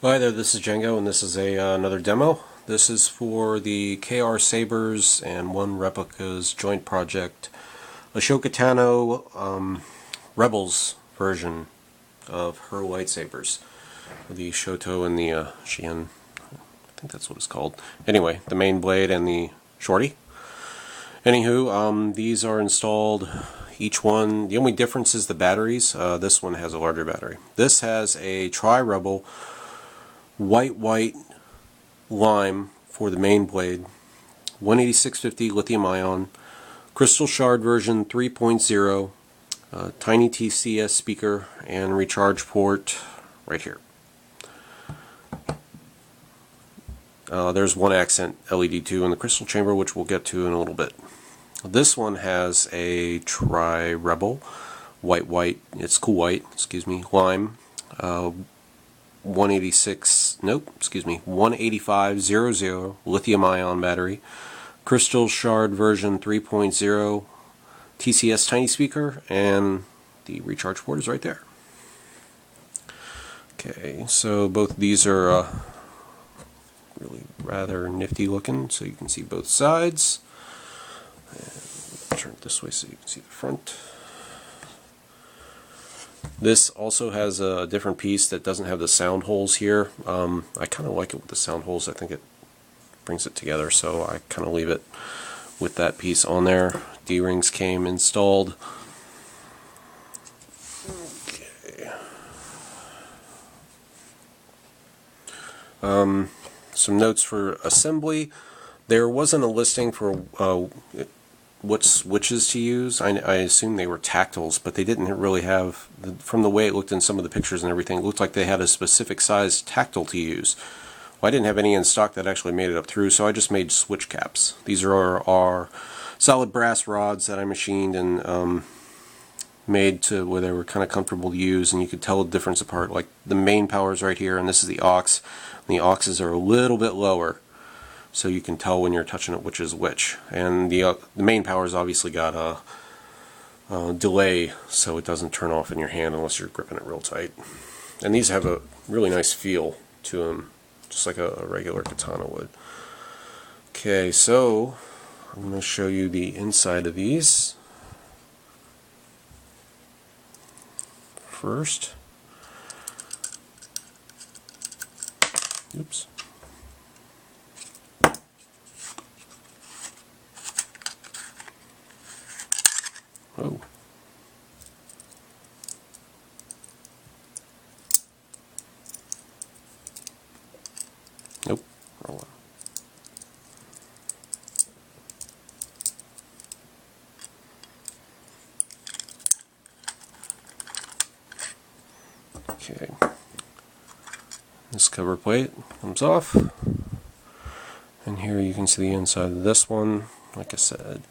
Hi there, this is Django, and this is another demo. This is for the KRsabers and one Replicas joint project, Ashoka Tano Rebels version of her lightsabers. The Shoto and the Shien, I think that's what it's called. Anyway, the main blade and the shorty. Anywho, these are installed, each one, the only difference is the batteries. This one has a larger battery. This has a TriRebel white lime for the main blade, 18650 lithium ion, crystal shard version 3.0, tiny TCSS speaker, and recharge port right here. There's one accent LED too in the crystal chamber, which we'll get to in a little bit. This one has a TriRebel white, it's cool white, excuse me, lime, 18500 lithium ion battery, crystal shard version 3.0, TCSS Tiny speaker, and the recharge port is right there. Okay, so both of these are really rather nifty looking, so you can see both sides. And turn it this way so you can see the front. This also has a different piece that doesn't have the sound holes here. I kind of like it with the sound holes. I think it brings it together, so I kind of leave it with that piece on there. D-rings came installed. Okay. Some notes for assembly. There wasn't a listing for what switches to use. I assume they were tactiles, but they didn't really have, from the way it looked in some of the pictures and everything, it looked like they had a specific size tactile to use. Well, I didn't have any in stock that actually made it up through, so I just made switch caps. These are our solid brass rods that I machined and made to where they were kind of comfortable to use, and you could tell the difference apart. Like the main power is right here, and this is the aux. And the auxes are a little bit lower, so you can tell when you're touching it which is which. And the main power's obviously got a delay, so it doesn't turn off in your hand unless you're gripping it real tight. And these have a really nice feel to them, just like a regular katana would. Okay, so I'm going to show you the inside of these first. Oops. Oh. Nope. Wrong one. Okay. This cover plate comes off. And here you can see the inside of this one. Like I said,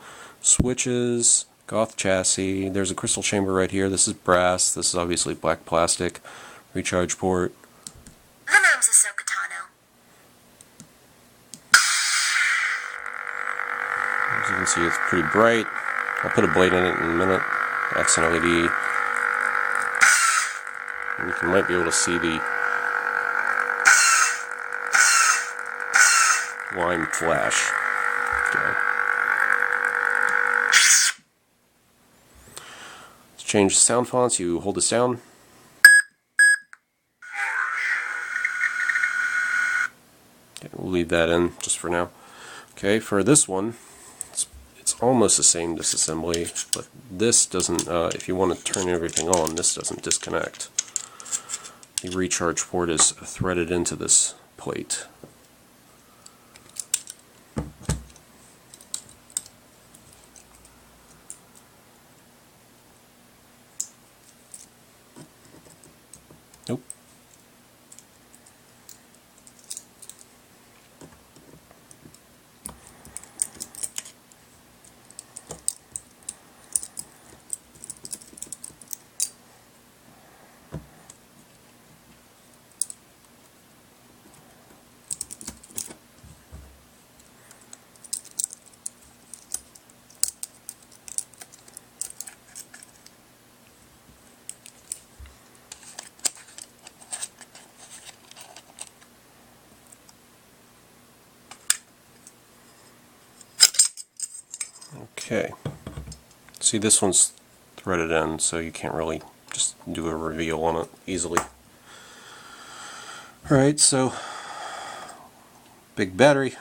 switches, Goth Chassis. There's a crystal chamber right here. This is brass. This is obviously black plastic. Recharge port. My name's Ashoka Tano. As you can see, it's pretty bright. I'll put a blade in it in a minute. Accent LED. And you might be able to see the lime flash. Okay. To change the sound fonts, you hold this down. Okay, we'll leave that in just for now. Okay, for this one, it's almost the same disassembly, but this doesn't, if you want to turn everything on, this doesn't disconnect. The recharge port is threaded into this plate. Nope. Okay. See, this one's threaded in, so you can't really just do a reveal on it easily. Alright, so big battery,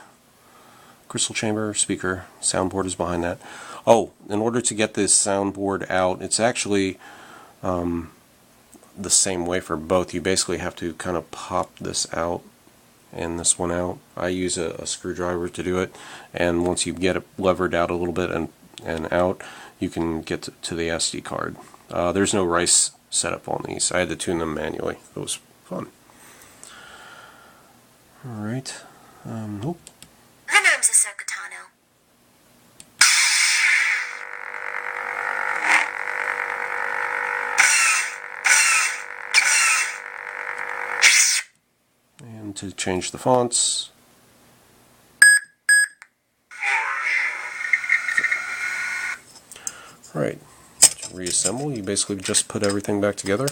crystal chamber, speaker, soundboard is behind that. Oh, in order to get this soundboard out, it's actually the same way for both. You basically have to kind of pop this out and this one out. I use a screwdriver to do it, and once you get it levered out a little bit and out, you can get to the SD card. There's no rice setup on these. I had to tune them manually. It was fun. Alright. Nope. My name's Ashoka Tano. And to change the fonts, right, to reassemble, you basically just put everything back together.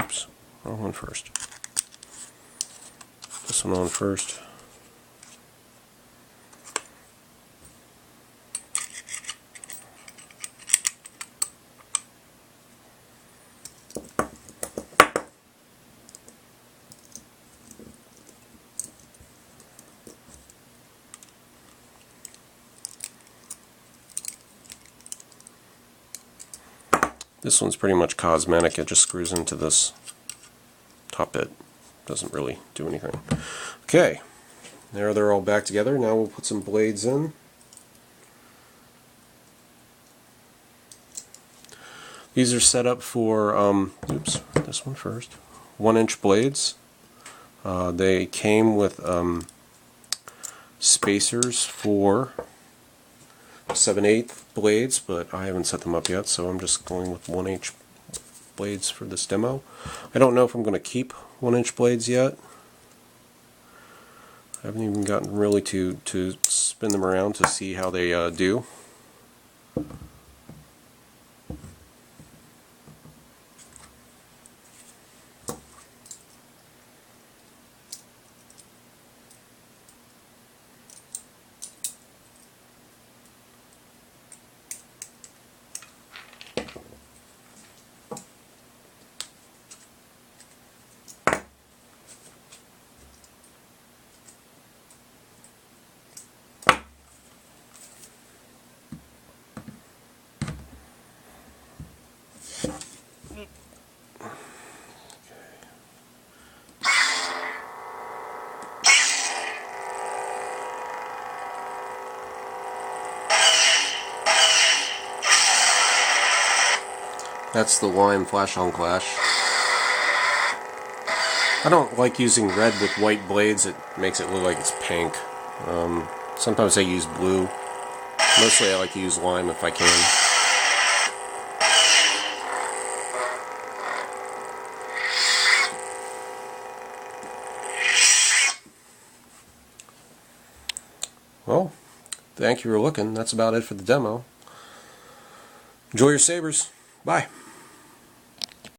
Oops, wrong one first. This one on first. This one's pretty much cosmetic. It just screws into this top bit. Doesn't really do anything. Okay, there they're all back together. Now we'll put some blades in. These are set up for, oops, this one first, 1-inch blades. They came with spacers for 7/8 blades, but I haven't set them up yet, so I'm just going with 1-inch blades for this demo. I don't know if I'm going to keep 1-inch blades yet. I haven't even gotten really to spin them around to see how they do. That's the lime flash on clash. I don't like using red with white blades. It makes it look like it's pink. Sometimes I use blue. Mostly I like to use lime if I can. Well, thank you for looking. That's about it for the demo. Enjoy your sabers. Bye.